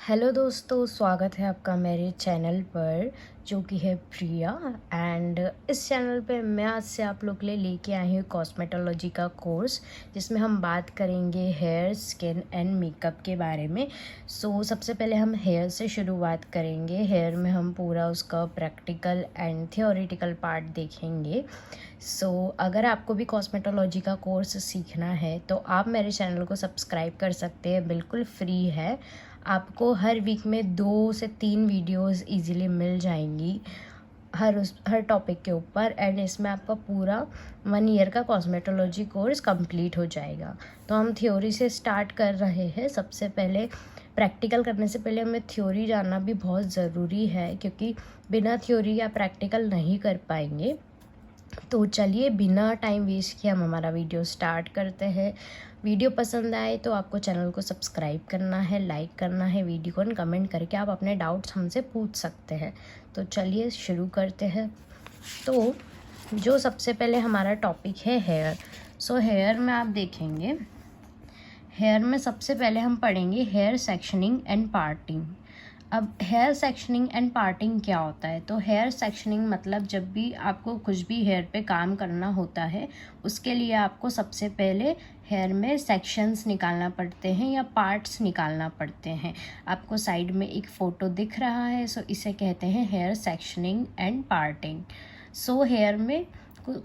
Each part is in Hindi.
हेलो दोस्तों, स्वागत है आपका मेरे चैनल पर जो कि है प्रिया। एंड इस चैनल पे मैं आज से आप लोग के लिए लेके आई हूँ कॉस्मेटोलॉजी का कोर्स, जिसमें हम बात करेंगे हेयर, स्किन एंड मेकअप के बारे में। सबसे पहले हम हेयर से शुरुआत करेंगे। हेयर में हम पूरा उसका प्रैक्टिकल एंड थियोरेटिकल पार्ट देखेंगे। अगर आपको भी कॉस्मेटोलॉजी का कोर्स सीखना है तो आप मेरे चैनल को सब्सक्राइब कर सकते हैं, बिल्कुल फ्री है। आपको हर वीक में 2 से 3 वीडियोस इजीली मिल जाएंगी हर टॉपिक के ऊपर। एंड इसमें आपका पूरा 1 ईयर का कॉस्मेटोलॉजी कोर्स कंप्लीट हो जाएगा। तो हम थ्योरी से स्टार्ट कर रहे हैं। सबसे पहले प्रैक्टिकल करने से पहले हमें थ्योरी जानना भी बहुत ज़रूरी है, क्योंकि बिना थ्योरी या प्रैक्टिकल नहीं कर पाएंगे। तो चलिए बिना टाइम वेस्ट किए हम हमारा वीडियो स्टार्ट करते हैं। वीडियो पसंद आए तो आपको चैनल को सब्सक्राइब करना है, लाइक करना है वीडियो को, कमेंट करके आप अपने डाउट्स हमसे पूछ सकते हैं। तो चलिए शुरू करते हैं। तो जो सबसे पहले हमारा टॉपिक है हेयर। हेयर में आप देखेंगे, हेयर में सबसे पहले हम पढ़ेंगे हेयर सेक्शनिंग एंड पार्टिंग। अब हेयर सेक्शनिंग एंड पार्टिंग क्या होता है? तो हेयर सेक्शनिंग मतलब जब भी आपको कुछ भी हेयर पे काम करना होता है, उसके लिए आपको सबसे पहले हेयर में सेक्शंस निकालना पड़ते हैं या पार्ट्स निकालना पड़ते हैं। आपको साइड में एक फ़ोटो दिख रहा है, इसे कहते हैं hair sectioning and parting. Hair में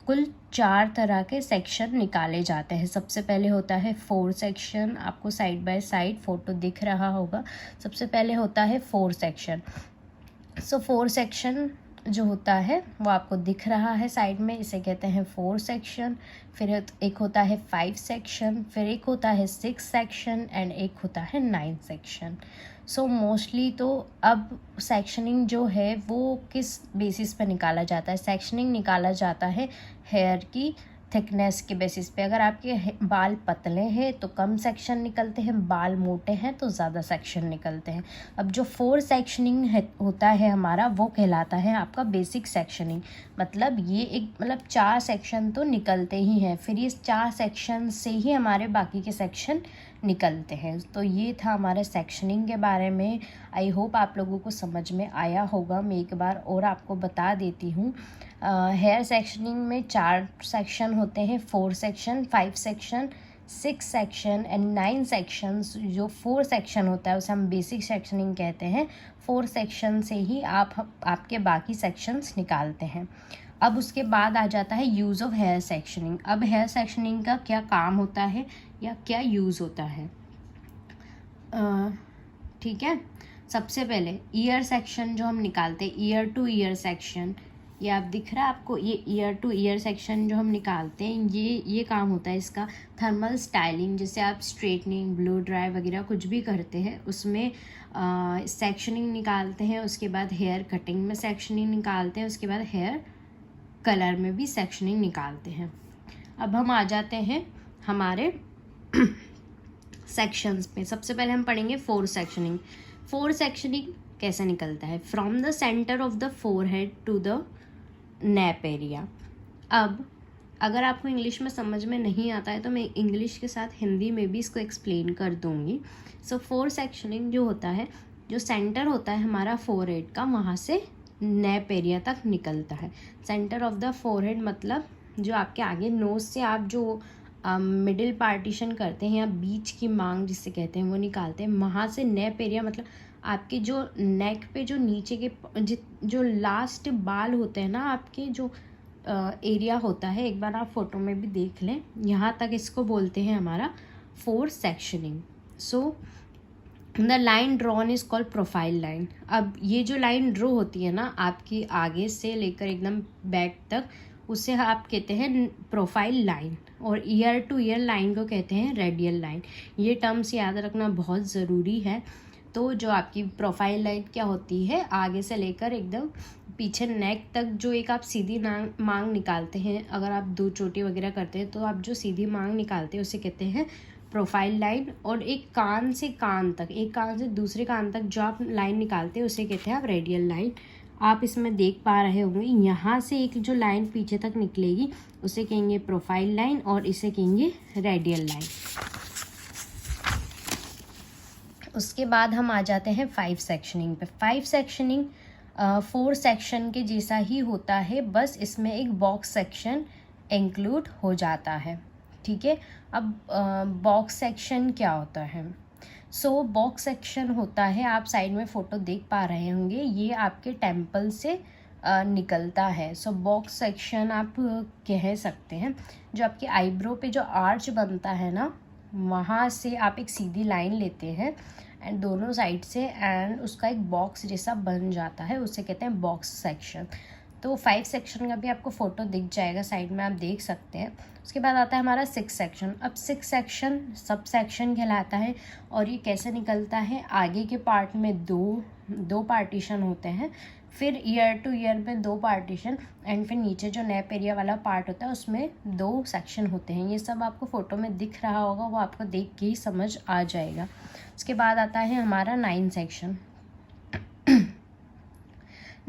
कुल 4 तरह के सेक्शन निकाले जाते हैं। सबसे पहले होता है 4 सेक्शन। आपको साइड बाय साइड फ़ोटो दिख रहा होगा। सबसे पहले होता है 4 सेक्शन। 4 सेक्शन जो होता है वो आपको दिख रहा है साइड में, इसे कहते हैं 4 सेक्शन। फिर एक होता है 5 सेक्शन, फिर एक होता है 6 सेक्शन एंड एक होता है 9 सेक्शन। मोस्टली तो अब सेक्शनिंग जो है वो किस बेसिस पे निकाला जाता है? सेक्शनिंग निकाला जाता है हेयर की थिकनेस के बेसिस पे। अगर आपके बाल पतले हैं तो कम सेक्शन निकलते हैं, बाल मोटे हैं तो ज़्यादा सेक्शन निकलते हैं। अब जो 4 सेक्शनिंग होता है हमारा, वो कहलाता है आपका बेसिक सेक्शनिंग। मतलब 4 सेक्शन तो निकलते ही हैं, फिर ये 4 सेक्शन से ही हमारे बाकी के सेक्शन निकलते हैं। तो ये था हमारे सेक्शनिंग के बारे में। आई होप आप लोगों को समझ में आया होगा। मैं एक बार और आपको बता देती हूँ। हेयर सेक्शनिंग में 4 सेक्शन होते हैं, 4 section, 5 section, 6 section and 9 sections. जो 4 सेक्शन होता है उसे हम बेसिक सेक्शनिंग कहते हैं। 4 सेक्शन से ही आपके बाकी सेक्शंस निकालते हैं। अब उसके बाद आ जाता है यूज़ ऑफ हेयर सेक्शनिंग। अब हेयर सेक्शनिंग का क्या काम होता है या क्या यूज़ होता है? ठीक है। सबसे पहले ईयर सेक्शन जो हम निकालते हैं, ईयर टू ईयर सेक्शन, ये आप दिख रहा है आपको, ये ईयर टू ईयर सेक्शन जो हम निकालते हैं, ये काम होता है इसका थर्मल स्टाइलिंग। जैसे आप स्ट्रेटनिंग, ब्लो ड्राई वगैरह कुछ भी करते हैं, उसमें सेक्शनिंग निकालते हैं। उसके बाद हेयर कटिंग में सेक्शनिंग निकालते हैं। उसके बाद हेयर कलर में भी सेक्शनिंग निकालते हैं। अब हम आ जाते हैं हमारे सेक्शंस पे। सबसे पहले हम पढ़ेंगे 4 सेक्शनिंग। 4 सेक्शनिंग कैसे निकलता है? From the centre of the forehead to the nape area. अब अगर आपको इंग्लिश में समझ में नहीं आता है तो मैं इंग्लिश के साथ हिंदी में भी इसको एक्सप्लेन कर दूंगी। 4 सेक्शनिंग जो होता है, जो सेंटर होता है हमारा फोरहेड का, वहाँ से नेप एरिया तक निकलता है। सेंटर ऑफ द फोरहेड मतलब जो आपके आगे नोज से आप जो मिडिल पार्टीशन करते हैं या बीच की मांग जिसे कहते हैं, वो निकालते हैं। वहाँ से नेप एरिया मतलब आपके जो नेक पे जो नीचे के जो लास्ट बाल होते हैं ना, आपके जो एरिया होता है, एक बार आप फोटो में भी देख लें, यहाँ तक इसको बोलते हैं हमारा 4 sectioning. The line drawn is called profile line. अब ये जो लाइन ड्रॉ होती है ना आपकी आगे से लेकर एकदम बैक तक, उसे आप कहते हैं प्रोफाइल लाइन। और ईयर टू ईयर लाइन को कहते हैं रेडियल लाइन। ये टर्म्स याद रखना बहुत ज़रूरी है। तो जो आपकी प्रोफाइल लाइन क्या होती है, आगे से लेकर एकदम पीछे नेक तक जो एक आप सीधी मांग निकालते हैं, अगर आप 2 चोटी वगैरह करते हैं तो आप जो सीधी मांग निकालते हैं उसे कहते हैं प्रोफाइल लाइन। और एक कान से कान तक, एक कान से दूसरे कान तक जो आप लाइन निकालते हैं उसे कहते हैं आप रेडियल लाइन। आप इसमें देख पा रहे होंगे, यहाँ से एक जो लाइन पीछे तक निकलेगी उसे कहेंगे प्रोफाइल लाइन और इसे कहेंगे रेडियल लाइन। उसके बाद हम आ जाते हैं 5 सेक्शनिंग पे। 5 सेक्शनिंग 4 सेक्शन के जैसा ही होता है, बस इसमें एक बॉक्स सेक्शन इंक्लूड हो जाता है। ठीक है, अब बॉक्स सेक्शन क्या होता है? सो बॉक्स सेक्शन होता है, आप साइड में फ़ोटो देख पा रहे होंगे, ये आपके टेम्पल से निकलता है। सो बॉक्स सेक्शन आप कह सकते हैं। जो आपके आईब्रो पे जो आर्च बनता है ना, वहाँ से आप एक सीधी लाइन लेते हैं एंड दोनों साइड से, एंड उसका एक बॉक्स जैसा बन जाता है, उसे कहते हैं बॉक्स सेक्शन। तो 5 सेक्शन का भी आपको फ़ोटो दिख जाएगा, साइड में आप देख सकते हैं। उसके बाद आता है हमारा 6 सेक्शन। अब 6 सेक्शन सब सेक्शन कहलाता है, और ये कैसे निकलता है? आगे के पार्ट में दो पार्टीशन होते हैं, फिर ईयर टू ईयर में 2 पार्टीशन, एंड फिर नीचे जो नैप एरिया वाला पार्ट होता है उसमें 2 सेक्शन होते हैं। ये सब आपको फ़ोटो में दिख रहा होगा, वो आपको देख के ही समझ आ जाएगा। उसके बाद आता है हमारा 9 सेक्शन।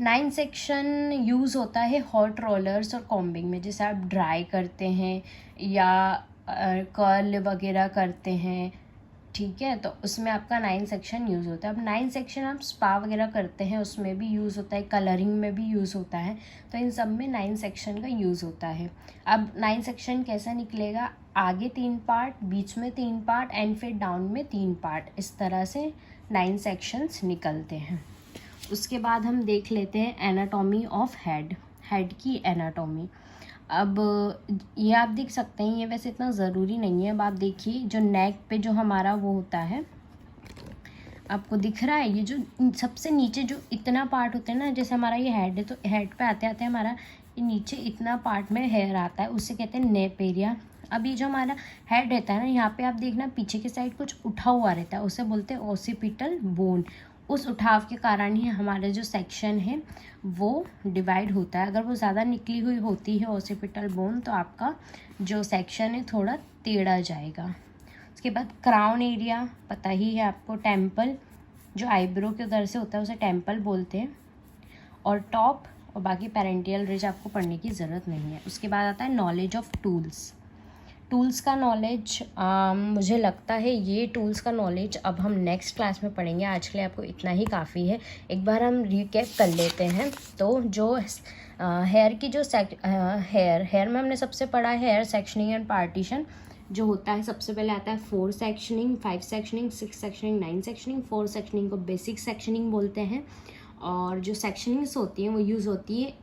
9 सेक्शन यूज़ होता है हॉट रोलर्स और कॉम्बिंग में, जैसे आप ड्राई करते हैं या कर्ल वगैरह करते हैं। ठीक है, तो उसमें आपका 9 सेक्शन यूज़ होता है। अब 9 सेक्शन आप स्पा वगैरह करते हैं, उसमें भी यूज़ होता है, कलरिंग में भी यूज़ होता है, तो इन सब में 9 सेक्शन का यूज़ होता है। अब 9 सेक्शन कैसा निकलेगा? आगे 3 पार्ट, बीच में 3 पार्ट, एंड फिर डाउन में 3 पार्ट, इस तरह से 9 सेक्शंस निकलते हैं। उसके बाद हम देख लेते हैं एनाटॉमी ऑफ हेड की एनाटॉमी। अब ये आप देख सकते हैं, ये वैसे इतना ज़रूरी नहीं है। अब आप देखिए, जो नेक पे जो हमारा वो होता है, आपको दिख रहा है, ये जो सबसे नीचे जो इतना पार्ट होता है ना, जैसे हमारा ये हेड है, तो हेड पे आते आते हमारा ये नीचे इतना पार्ट में हेयर आता है, उससे कहते हैं नेप एरिया। अब ये जो हमारा हेड रहता है ना, यहाँ पे आप देखना पीछे की साइड कुछ उठा हुआ रहता है, उसे बोलते हैं ओसिपिटल बोन। उस उठाव के कारण ही हमारा जो सेक्शन है वो डिवाइड होता है। अगर वो ज़्यादा निकली हुई होती है ओसिपिटल बोन, तो आपका जो सेक्शन है थोड़ा टेढ़ा जाएगा। उसके बाद क्राउन एरिया पता ही है आपको, टेम्पल जो आईब्रो के उधर से होता है उसे टेम्पल बोलते हैं, और टॉप और बाकी पेरेंटियल रिज आपको पढ़ने की ज़रूरत नहीं है। उसके बाद आता है नॉलेज ऑफ टूल्स का नॉलेज। मुझे लगता है ये टूल्स का नॉलेज अब हम नेक्स्ट क्लास में पढ़ेंगे, आज के लिए आपको इतना ही काफ़ी है। एक बार हम रिकैप कर लेते हैं। तो जो हेयर की जो हेयर में हमने सबसे पढ़ा है हेयर सेक्शनिंग एंड पार्टीशन जो होता है। सबसे पहले आता है 4 sectioning, 5 sectioning, 6 sectioning, 9 sectioning. 4 sectioning को बेसिक सेक्शनिंग बोलते हैं, और जो सेक्शनिंग्स होती हैं वो यूज़ होती है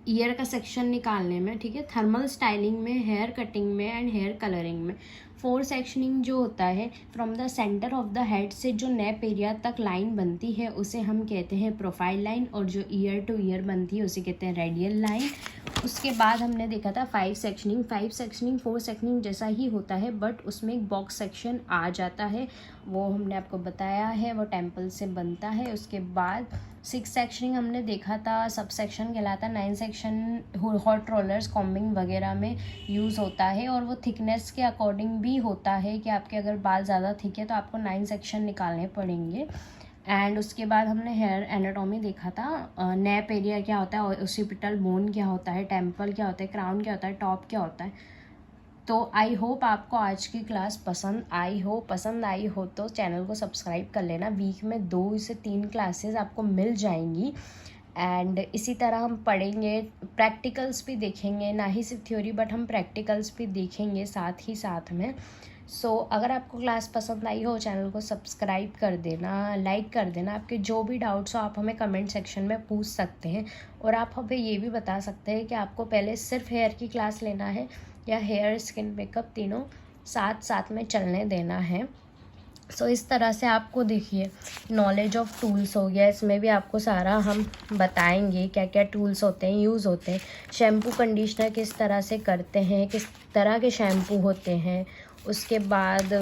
ईयर का सेक्शन निकालने में। ठीक है, थर्मल स्टाइलिंग में, हेयर कटिंग में, एंड हेयर कलरिंग में। 4 सेक्शनिंग जो होता है, from the centre of the head से जो नेप एरिया तक लाइन बनती है उसे हम कहते हैं प्रोफाइल लाइन, और जो ईयर टू ईयर बनती है उसे कहते हैं रेडियल लाइन। उसके बाद हमने देखा था 5 सेक्शनिंग। 5 सेक्शनिंग 4 सेक्शनिंग जैसा ही होता है, बट उसमें एक बॉक्स सेक्शन आ जाता है, वो हमने आपको बताया है, वो टेम्पल से बनता है। उसके बाद 6 सेक्शनिंग हमने देखा था, सब सेक्शन कहलाता है। 9 सेक्शन हॉट रोलर्स, कॉम्बिंग वगैरह में यूज़ होता है, और वो थिकनेस के अकॉर्डिंग भी होता है कि आपके अगर बाल ज़्यादा थिक है तो आपको 9 सेक्शन निकालने पड़ेंगे। एंड उसके बाद हमने हेयर एनाटॉमी देखा था, नेप एरिया क्या होता है, ओसिपिटल बोन क्या होता है, टेम्पल क्या होता है, क्राउन क्या होता है, टॉप क्या होता है। तो आई होप आपको आज की क्लास पसंद आई हो तो चैनल को सब्सक्राइब कर लेना। वीक में 2 से 3 क्लासेस आपको मिल जाएंगी, एंड इसी तरह हम पढ़ेंगे, प्रैक्टिकल्स भी देखेंगे, ना ही सिर्फ थ्योरी बट हम प्रैक्टिकल्स भी देखेंगे साथ ही साथ में। सो अगर आपको क्लास पसंद आई हो, चैनल को सब्सक्राइब कर देना, लाइक कर देना। आपके जो भी डाउट्स हो आप हमें कमेंट सेक्शन में पूछ सकते हैं, और आप हमें ये भी बता सकते हैं कि आपको पहले सिर्फ हेयर की क्लास लेना है या हेयर, स्किन, मेकअप तीनों साथ साथ में चलने देना है। सो इस तरह से आपको देखिए नॉलेज ऑफ टूल्स हो गया, इसमें भी आपको सारा हम बताएंगे क्या क्या टूल्स होते हैं, यूज़ होते हैं। शैम्पू कंडीशनर किस तरह से करते हैं, किस तरह के शैम्पू होते हैं। उसके बाद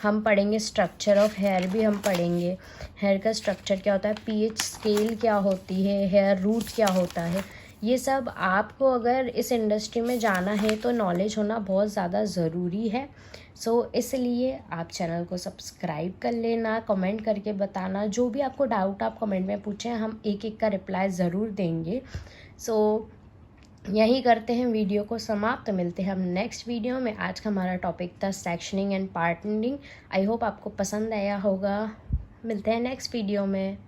हम पढ़ेंगे स्ट्रक्चर ऑफ हेयर भी हम पढ़ेंगे, हेयर का स्ट्रक्चर क्या होता है, पीएच स्केल क्या होती है, हेयर रूट क्या होता है। ये सब आपको अगर इस इंडस्ट्री में जाना है तो नॉलेज होना बहुत ज़्यादा ज़रूरी है। सो इसलिए आप चैनल को सब्सक्राइब कर लेना, कमेंट करके बताना जो भी आपको डाउट आप कमेंट में पूछें, हम एक एक का रिप्लाई ज़रूर देंगे। सो यहीं करते हैं वीडियो को समाप्त। तो मिलते हैं हम नेक्स्ट वीडियो में। आज का हमारा टॉपिक था सेक्शनिंग एंड पार्टनिंग। आई होप आपको पसंद आया होगा। मिलते हैं नेक्स्ट वीडियो में।